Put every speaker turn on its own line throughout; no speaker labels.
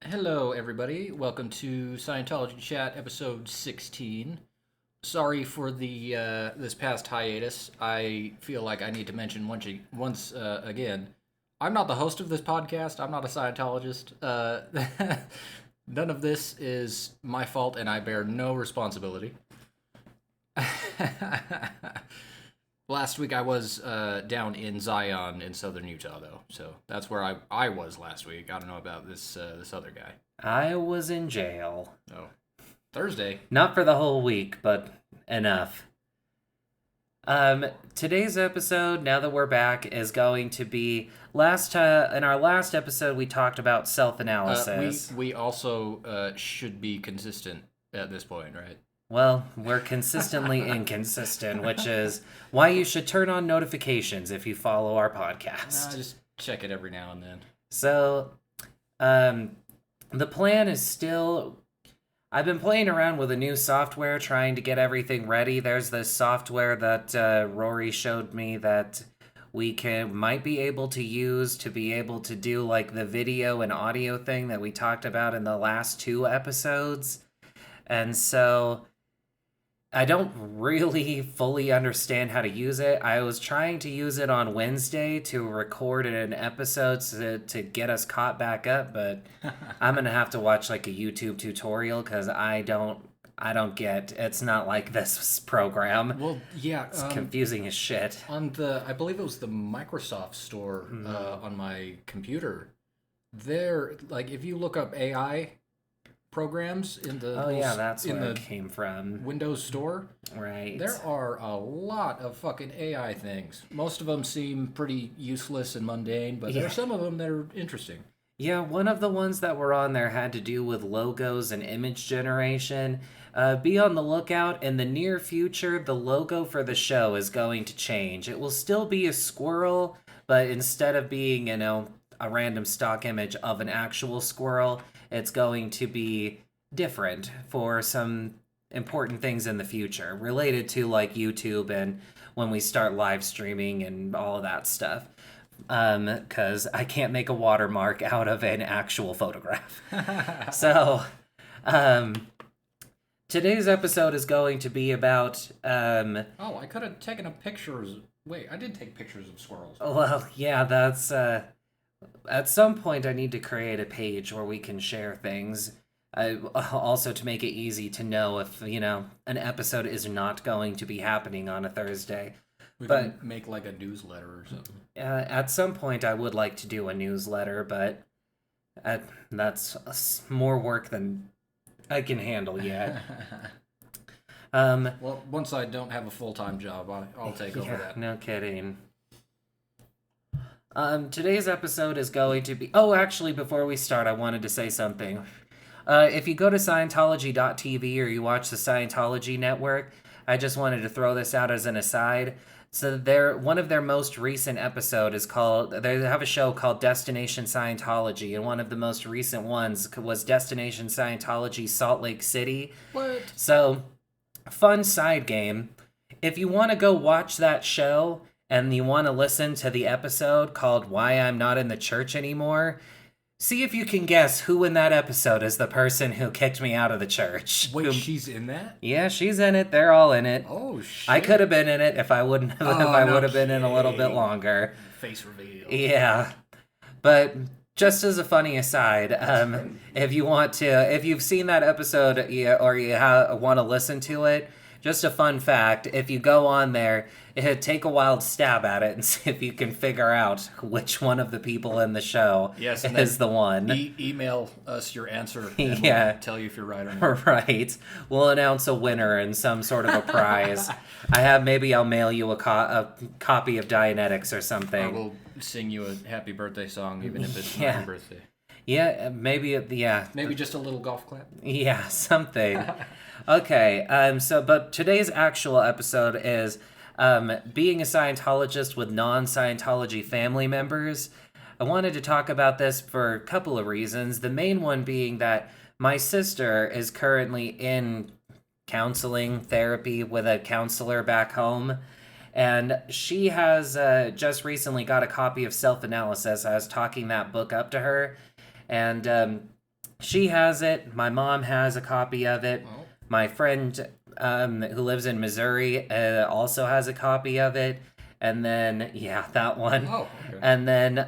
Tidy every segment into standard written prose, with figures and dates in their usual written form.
Hello, everybody. Welcome to Scientology Chat, episode 16. Sorry for the this past hiatus. I feel like I need to mention once again. I'm not the host of this podcast. I'm not a Scientologist. None of this is my fault, and I bear no responsibility. Last week I was down in Zion in southern Utah, though, so that's where I was last week. I don't know about this other guy.
I was in jail.
Oh, Thursday.
Not for the whole week, but enough. Today's episode, now that we're back, is going to be in our last episode we talked about self-analysis.
We also should be consistent at this point, right?
Well, we're consistently inconsistent, which is why you should turn on notifications if you follow our podcast.
Just check it every now and then.
So, the plan is still... I've been playing around with a new software, trying to get everything ready. There's this software that Rory showed me that we might be able to use to be able to do like the video and audio thing that we talked about in the last two episodes. And so... I don't really fully understand how to use it. I was trying to use it on Wednesday to record an episode to get us caught back up, but I'm going to have to watch like a YouTube tutorial because I don't get, it's not like this program.
Well, yeah.
It's confusing as shit.
I believe it was the Microsoft store on my computer, there, like if you look up AI programs in the
that's where it came from.
Windows Store.
Right.
There are a lot of fucking AI things. Most of them seem pretty useless and mundane, but there are some of them that are interesting.
Yeah, one of the ones that were on there had to do with logos and image generation. Be on the lookout. In the near future, the logo for the show is going to change. It will still be a squirrel, but instead of being, a random stock image of an actual squirrel, it's going to be different for some important things in the future related to like YouTube and when we start live streaming and all of that stuff. Because I can't make a watermark out of an actual photograph. So, today's episode is going to be about...
I could have taken a pictures... Wait, I did take pictures of squirrels.
Well, yeah, that's... At some point, I need to create a page where we can share things. Also, to make it easy to know if, an episode is not going to be happening on a Thursday.
We can make like a newsletter or something.
At some point, I would like to do a newsletter, but that's more work than I can handle yet.
Well, once I don't have a full-time job, I'll take over that.
No kidding. Today's episode is going to be... Oh, actually, before we start, I wanted to say something. If you go to Scientology.tv or you watch the Scientology Network, I just wanted to throw this out as an aside. So one of their most recent episode is called... They have a show called Destination Scientology, and one of the most recent ones was Destination Scientology Salt Lake City.
What?
So, fun side game. If you want to go watch that show... and you want to listen to the episode called Why I'm Not in the Church Anymore, see if you can guess who in that episode is the person who kicked me out of the church.
Wait, she's in that?
Yeah, she's in it. They're all in it.
Oh, shit.
I could have been in it if I wouldn't have, if I would have been in a little bit longer.
Face reveal.
Yeah. But just as a funny aside, if you've seen that episode or you want to listen to it, just a fun fact, if you go on there, take a wild stab at it and see if you can figure out which one of the people in the show is the one.
Email us your answer and we'll tell you if you're right or not.
Right. We'll announce a winner and some sort of a prize. Maybe I'll mail you a copy of Dianetics or something.
Or we'll sing you a happy birthday song even if it's not your birthday.
Yeah, maybe,
Maybe just a little golf clap.
Yeah, something. Okay, but today's actual episode is being a Scientologist with non-Scientology family members. I wanted to talk about this for a couple of reasons. The main one being that my sister is currently in counseling therapy with a counselor back home, and she has just recently got a copy of Self-Analysis. I was talking that book up to her, and she has it. My mom has a copy of it.
Well,
My friend who lives in Missouri also has a copy of it. And then, yeah, that one.
oh, okay.
And then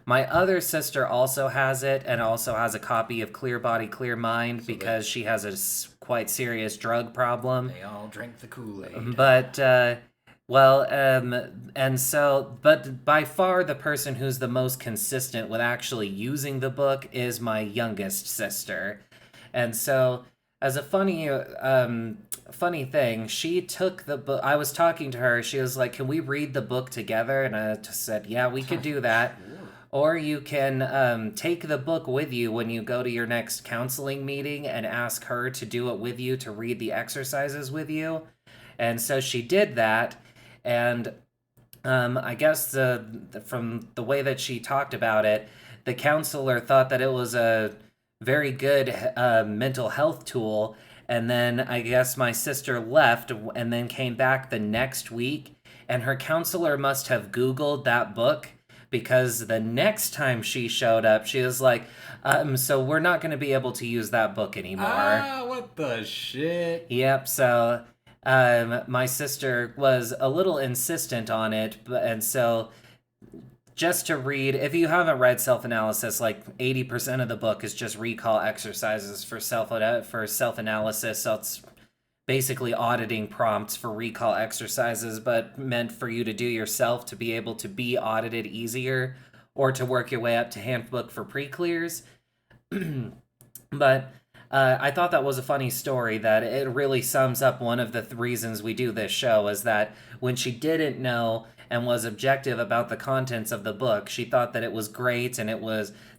my other sister also has it and also has a copy of Clear Body, Clear Mind because she has a quite serious drug problem.
They all drink the Kool-Aid.
But, but by far the person who's the most consistent with actually using the book is my youngest sister. And so, as a funny thing, she took the book. I was talking to her. She was like, "Can we read the book together?" And I just said, "Yeah, we could do that."
Sure.
Or you can take the book with you when you go to your next counseling meeting and ask her to do it with you, to read the exercises with you. And so she did that. And I guess from the way that she talked about it, the counselor thought that it was a very good mental health tool. And then I guess my sister left and then came back the next week. And her counselor must have Googled that book, because the next time she showed up, she was like, so we're not going to be able to use that book anymore.
Ah, what the shit?
Yep, so my sister was a little insistent on it, and so just to read, if you haven't read Self-Analysis, like 80% of the book is just recall exercises for self-analysis, so it's basically auditing prompts for recall exercises, but meant for you to do yourself to be able to be audited easier or to work your way up to handbook for pre-clears. But I thought that was a funny story, that it really sums up one of the reasons we do this show, is that when she didn't know and was objective about the contents of the book, she thought that it was great, and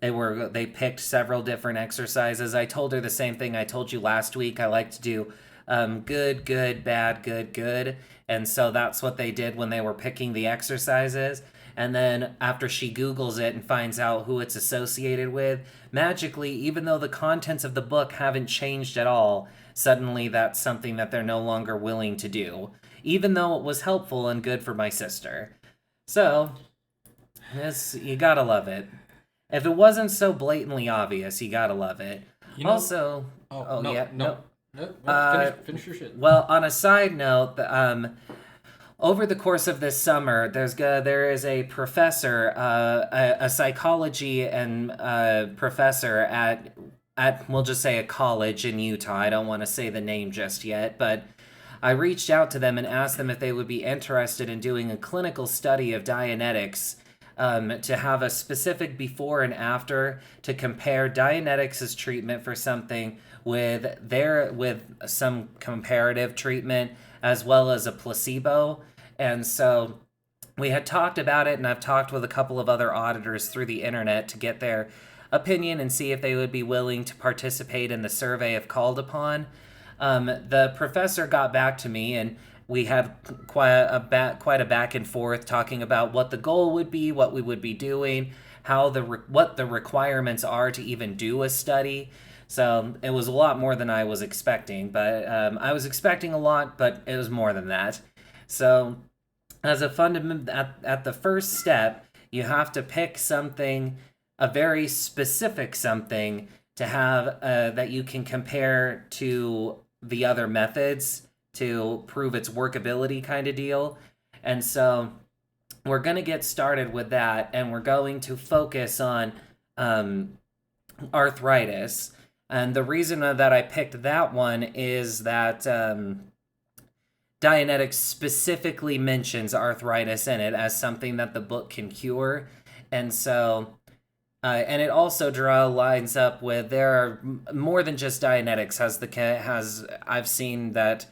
they picked several different exercises. I told her the same thing I told you last week. I like to do good, good, bad, good, good. And so that's what they did when they were picking the exercises. And then after she Googles it and finds out who it's associated with, magically, even though the contents of the book haven't changed at all, suddenly that's something that they're no longer willing to do, even though it was helpful and good for my sister. So, you gotta love it. If it wasn't so blatantly obvious, you gotta love it.
You know,
Also,
finish your shit.
well, on a side note, over the course of this summer, there is a professor, a psychology and professor at we'll just say a college in Utah. I don't want to say the name just yet, but I reached out to them and asked them if they would be interested in doing a clinical study of Dianetics, to have a specific before and after to compare Dianetics' treatment for something with some comparative treatment as well as a placebo. And so we had talked about it, and I've talked with a couple of other auditors through the internet to get their opinion and see if they would be willing to participate in the survey if called upon. The professor got back to me, and we had quite a back and forth talking about what the goal would be, what we would be doing, what the requirements are to even do a study. So it was a lot more than I was expecting, but I was expecting a lot, but it was more than that. So as a at the first step, you have to pick something, a very specific something, to have that you can compare to the other methods to prove its workability, kind of deal. And so we're going to get started with that, and we're going to focus on arthritis. And the reason that I picked that one is that Dianetics specifically mentions arthritis in it as something that the book can cure. And so, and it also lines up with, there are more than just Dianetics I've seen that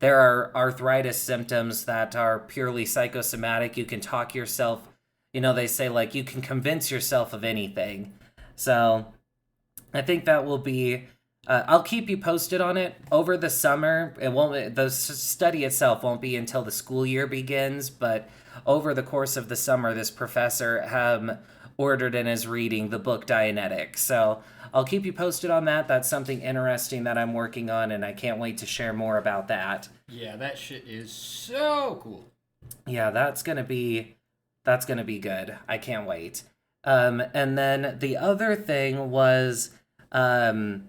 there are arthritis symptoms that are purely psychosomatic. You can talk yourself, they say, like, you can convince yourself of anything. So I think that will be, I'll keep you posted on it over the summer. The study itself won't be until the school year begins, but over the course of the summer, this professor ordered and is reading the book Dianetics. So I'll keep you posted on that. That's something interesting that I'm working on, and I can't wait to share more about that.
Yeah, that shit is so cool.
Yeah, that's gonna be good. I can't wait. And then the other thing was, Um,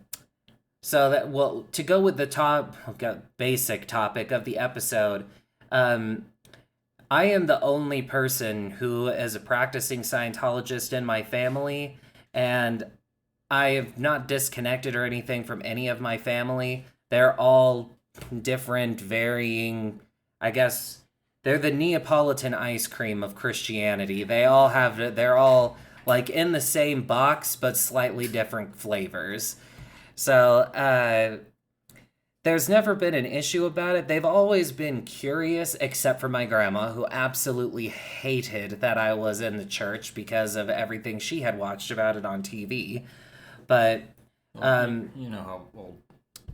to go with the basic topic of the episode, um, I am the only person who is a practicing Scientologist in my family, and I have not disconnected or anything from any of my family. They're all different, varying, I guess, they're the Neapolitan ice cream of Christianity. They're all like in the same box, but slightly different flavors. So, there's never been an issue about it. They've always been curious, except for my grandma, who absolutely hated that I was in the church because of everything she had watched about it on TV. But,
you know how old,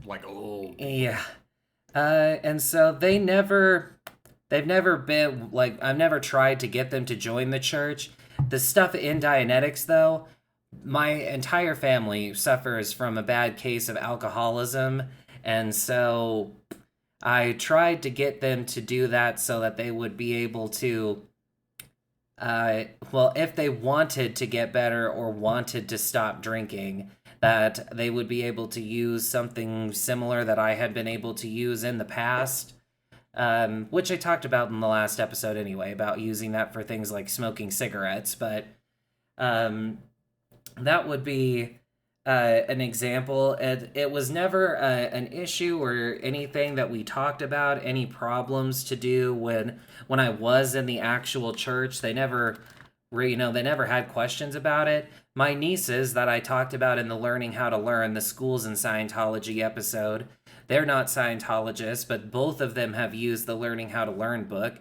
like old.
yeah. And so they've never been, like, I've never tried to get them to join the church. The stuff in Dianetics, though, my entire family suffers from a bad case of alcoholism, and so I tried to get them to do that so that they would be able to, if they wanted to get better or wanted to stop drinking, that they would be able to use something similar that I had been able to use in the past, which I talked about in the last episode anyway, about using that for things like smoking cigarettes, but that would be an example. It was never an issue or anything that we talked about, any problems to do when I was in the actual church. They never, they never had questions about it. My nieces that I talked about in the Learning How to Learn, the Schools in Scientology episode, they're not Scientologists, but both of them have used the Learning How to Learn book.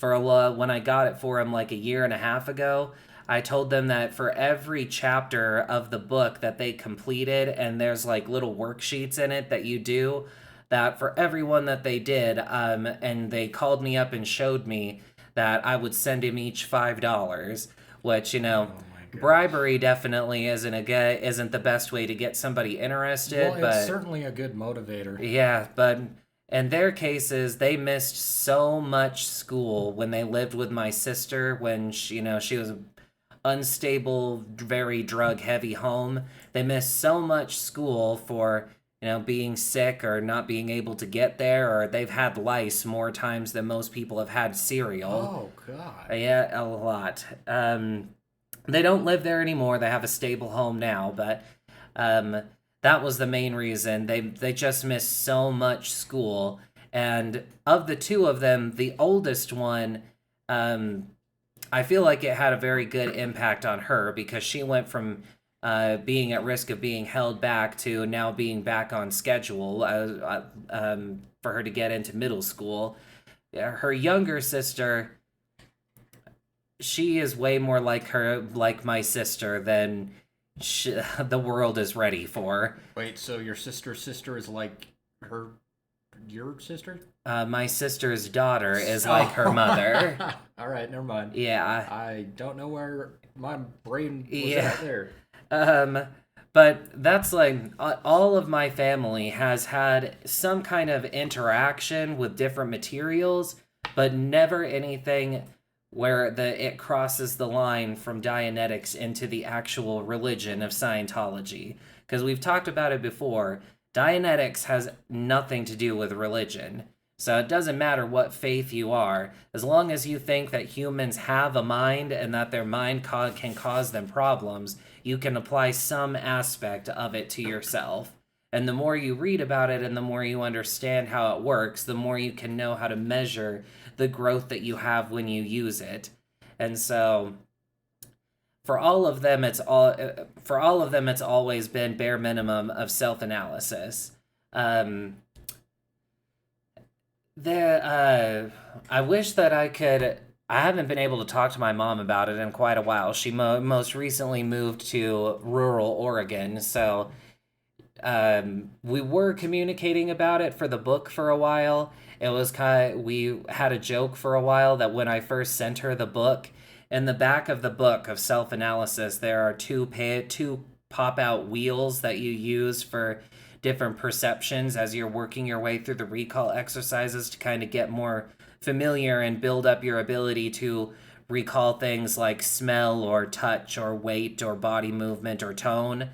When I got it for them like a year and a half ago, I told them that for every chapter of the book that they completed, and there's like little worksheets in it that you do, that for everyone that they did, and they called me up and showed me that I would send him each $5, which, bribery definitely isn't the best way to get somebody interested.
Well,
but
it's certainly a good motivator.
Yeah, but in their cases, they missed so much school when they lived with my sister when she was unstable, very drug-heavy home. They missed so much school for, being sick or not being able to get there, or they've had lice more times than most people have had cereal.
Oh, God.
Yeah, a lot. They don't live there anymore. They have a stable home now, but that was the main reason. They just missed so much school. And of the two of them, the oldest one, I feel like it had a very good impact on her because she went from being at risk of being held back to now being back on schedule for her to get into middle school. Her younger sister, she is way more like my sister than the world is ready for.
Wait, so your sister's sister is like your sister?
My sister's daughter is like her mother.
All right, never mind.
Yeah.
I don't know where my brain was at there.
But that's like all of my family has had some kind of interaction with different materials, but never anything where it crosses the line from Dianetics into the actual religion of Scientology. Because we've talked about it before, Dianetics has nothing to do with religion. So it doesn't matter what faith you are, as long as you think that humans have a mind and that their mind can cause them problems, you can apply some aspect of it to yourself. And the more you read about it and the more you understand how it works, the more you can know how to measure the growth that you have when you use it. And so for all of them it's always been bare minimum of self-analysis. I wish that I haven't been able to talk to my mom about it in quite a while. She most recently moved to rural Oregon, so we were communicating about it for the book for a while. We had a joke for a while that when I first sent her the book, in the back of the book of self-analysis, there are two pop-out wheels that you use for different perceptions as you're working your way through the recall exercises to kind of get more familiar and build up your ability to recall things like smell or touch or weight or body movement or tone.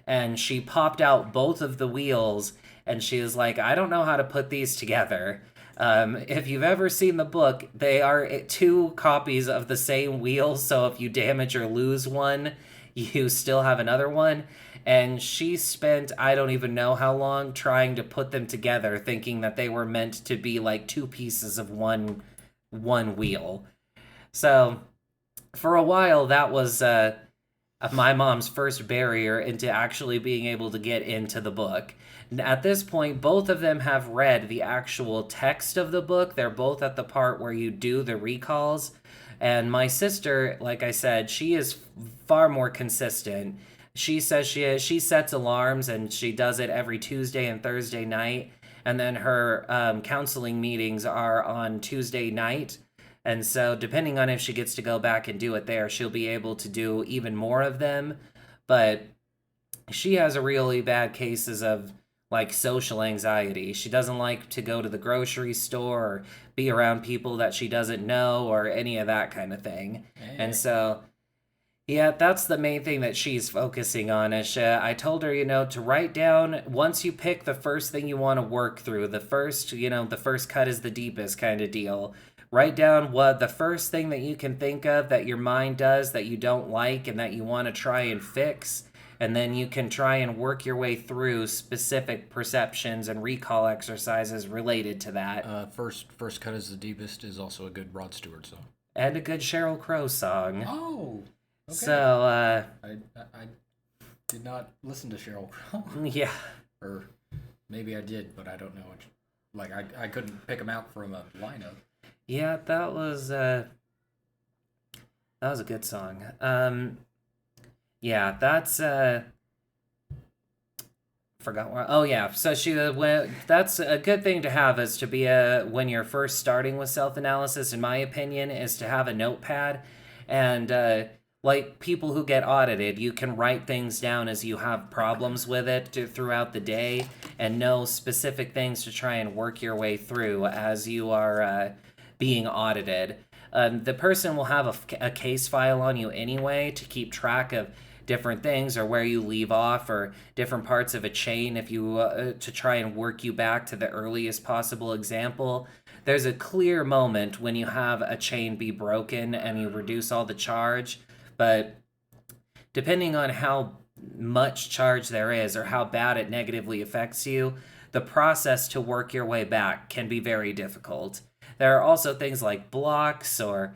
and she popped out both of the wheels, and she was like, I don't know how to put these together. If you've ever seen the book, they are two copies of the same wheel, so if you damage or lose one, you still have another one. And she spent, I don't even know how long, trying to put them together, thinking that they were meant to be like two pieces of one wheel. So for a while, that was my mom's first barrier into actually being able to get into the book. At this point, both of them have read the actual text of the book. They're both at the part where you do the recalls. And my sister, like I said, she is far more consistent. She says she sets alarms, and she does it every Tuesday and Thursday night. And then her counseling meetings are on Tuesday night. And so depending on if she gets to go back and do it there, she'll be able to do even more of them. But she has a really bad cases of like social anxiety. She doesn't like to go to the grocery store or be around people that she doesn't know or any of that kind of thing.
Hey.
And so, yeah, that's the main thing that she's focusing on. Is I told her, to write down, once you pick the first thing you want to work through, the first cut is the deepest kind of deal. Write down what the first thing that you can think of that your mind does that you don't like and that you want to try and fix. And then you can try and work your way through specific perceptions and recall exercises related to that.
First cut is the deepest is also a good Rod Stewart song.
And a good Sheryl Crow song.
Oh, okay.
So,
I did not listen to Sheryl Crow.
Yeah.
Or maybe I did, but I don't know. Like, I couldn't pick them out from a lineup.
Yeah, that was a good song. Yeah, that's forgot where. Oh yeah, so that's a good thing to have, is to be when you're first starting with self-analysis, in my opinion, is to have a notepad. And like people who get audited, you can write things down as you have problems with it throughout the day, and know specific things to try and work your way through as you are being audited. The person will have a case file on you anyway to keep track of different things, or where you leave off, or different parts of a chain, if you to try and work you back to the earliest possible example. There's a clear moment when you have a chain be broken and you reduce all the charge, but depending on how much charge there is or how bad it negatively affects you, the process to work your way back can be very difficult. There are also things like blocks, or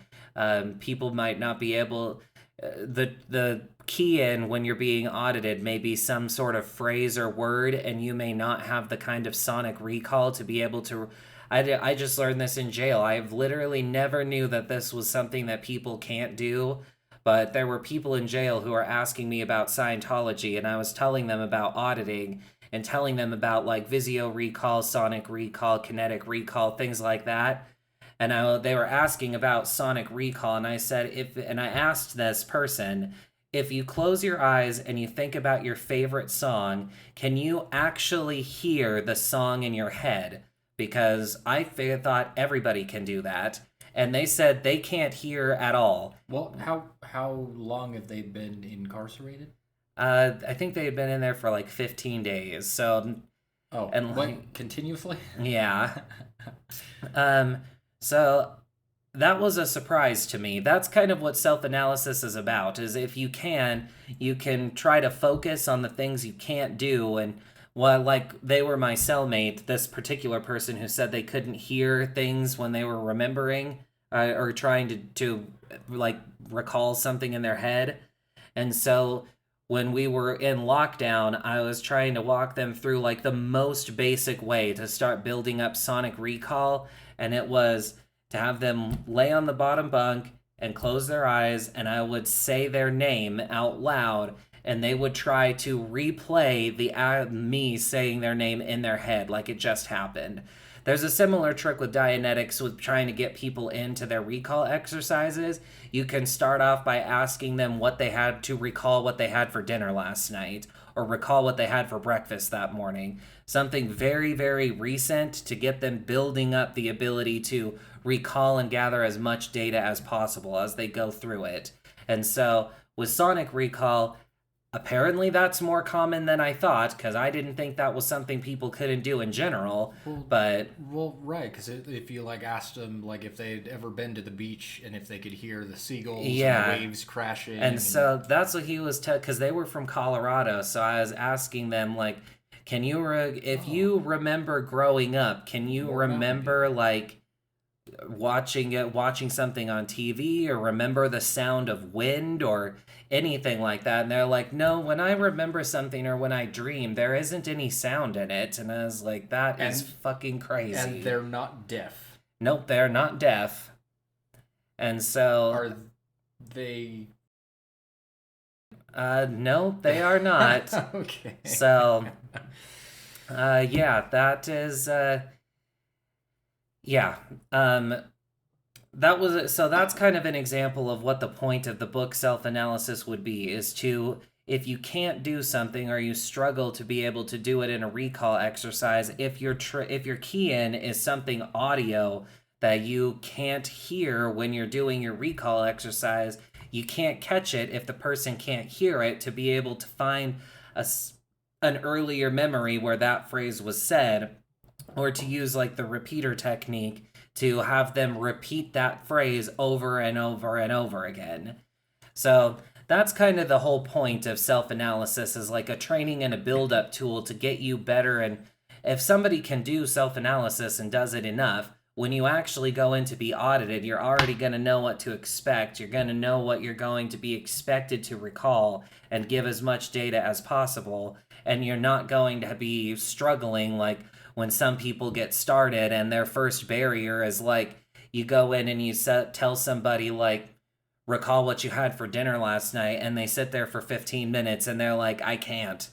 people might not be able. The key in when you're being audited may be some sort of phrase or word, and you may not have the kind of sonic recall to be able to. I just learned this in jail. I've literally never knew that this was something that people can't do, but there were people in jail who were asking me about Scientology, and I was telling them about auditing and telling them about like Visio recall, sonic recall, kinetic recall, things like that. And they were asking about sonic recall, and I said, I asked this person, if you close your eyes and you think about your favorite song, can you actually hear the song in your head? Because I thought everybody can do that. And they said they can't hear at all.
Well, how long have they been incarcerated?
I think they had been in there for like 15 days. So,
and like continuously?
Yeah. So that was a surprise to me. That's kind of what self-analysis is about, is if you can try to focus on the things you can't do. And like they were my cellmate, this particular person who said they couldn't hear things when they were remembering or trying to like recall something in their head. And so when we were in lockdown, I was trying to walk them through like the most basic way to start building up sonic recall. And it was to have them lay on the bottom bunk and close their eyes, and I would say their name out loud, and they would try to replay me saying their name in their head like it just happened. There's a similar trick with Dianetics with trying to get people into their recall exercises. You can start off by asking them what they had to recall what they had for dinner last night, or recall what they had for breakfast that morning. Something very, very recent to get them building up the ability to recall and gather as much data as possible as they go through it. And so with sonic recall, apparently that's more common than I thought, because I didn't think that was something people couldn't do in general.
Well, right, because if you like asked them like if they'd ever been to the beach and if they could hear the seagulls and the waves crashing,
and so that's what he was because they were from Colorado. So I was asking them like, can you if you remember growing up, can you remember like watching something on TV or remember the sound of wind or anything like that? And they're like, no, when I remember something or when I dream, there isn't any sound in it. And I was like, that is fucking crazy.
And they're not deaf.
Nope, they're not deaf. And so
are they?
No, they are not.
Okay.
So yeah, that is yeah. That was so that's kind of an example of what the point of the book Self-Analysis would be, is to, if you can't do something or you struggle to be able to do it in a recall exercise, if your key in is something audio that you can't hear when you're doing your recall exercise, you can't catch it if the person can't hear it, to be able to find an earlier memory where that phrase was said, or to use like the repeater technique to have them repeat that phrase over and over and over again. So that's kind of the whole point of self-analysis, is like a training and a build-up tool to get you better. And if somebody can do self-analysis and does it enough, when you actually go in to be audited, you're already going to know what to expect. You're going to know what you're going to be expected to recall and give as much data as possible. And you're not going to be struggling like when some people get started and their first barrier is like, you go in and you tell somebody like, recall what you had for dinner last night, and they sit there for 15 minutes and they're like, I can't.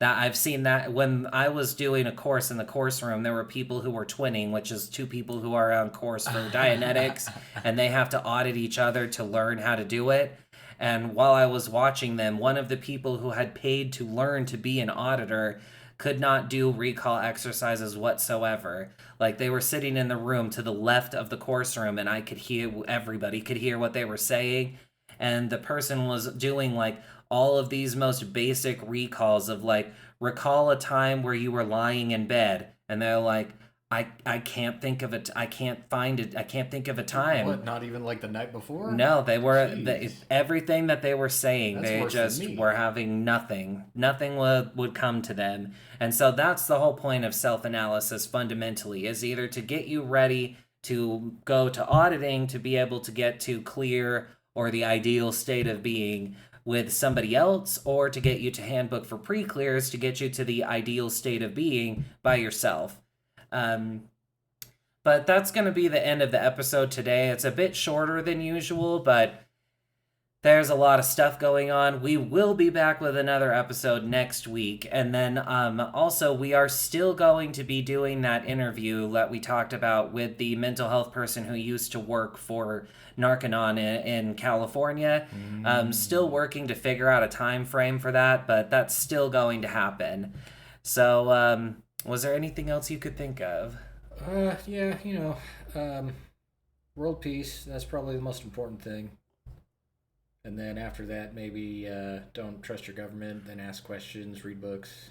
That I've seen that when I was doing a course in the course room, there were people who were twinning, which is two people who are on course for Dianetics, and they have to audit each other to learn how to do it. And while I was watching them, one of the people who had paid to learn to be an auditor could not do recall exercises whatsoever. Like, they were sitting in the room to the left of the course room, and I could hear, everybody could hear what they were saying. And the person was doing like all of these most basic recalls of like, recall a time where you were lying in bed, and they're like, I can't think of it. I can't find it. I can't think of a time.
What? Not even like the night before?
No, they were everything that they were saying.
That's
they just were having nothing. Nothing would come to them, and so that's the whole point of self-analysis. Fundamentally, is either to get you ready to go to auditing to be able to get to clear or the ideal state of being with somebody else, or to get you to handbook for pre-clears to get you to the ideal state of being by yourself. But that's going to be the end of the episode today. It's a bit shorter than usual, but there's a lot of stuff going on. We will be back with another episode next week. And then also, we are still going to be doing that interview that we talked about with the mental health person who used to work for Narconon in California. Still working to figure out a time frame for that, but that's still going to happen. So, was there anything else you could think of?
Yeah, world peace. That's probably the most important thing. And then after that, maybe don't trust your government, then ask questions, read books,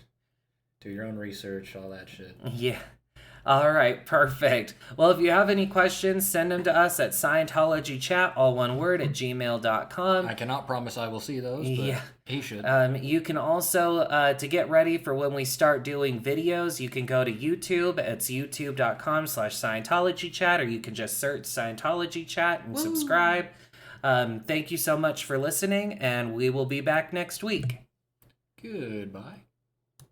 do your own research, all that shit.
Yeah. All right, perfect. Well, if you have any questions, send them to us at ScientologyChat, all one word, at gmail.com.
I cannot promise I will see those, but
yeah.
He should.
You can also, to get ready for when we start doing videos, you can go to YouTube. It's youtube.com/ScientologyChat, or you can just search Scientology Chat and subscribe. Thank you so much for listening, and we will be back next week.
Goodbye.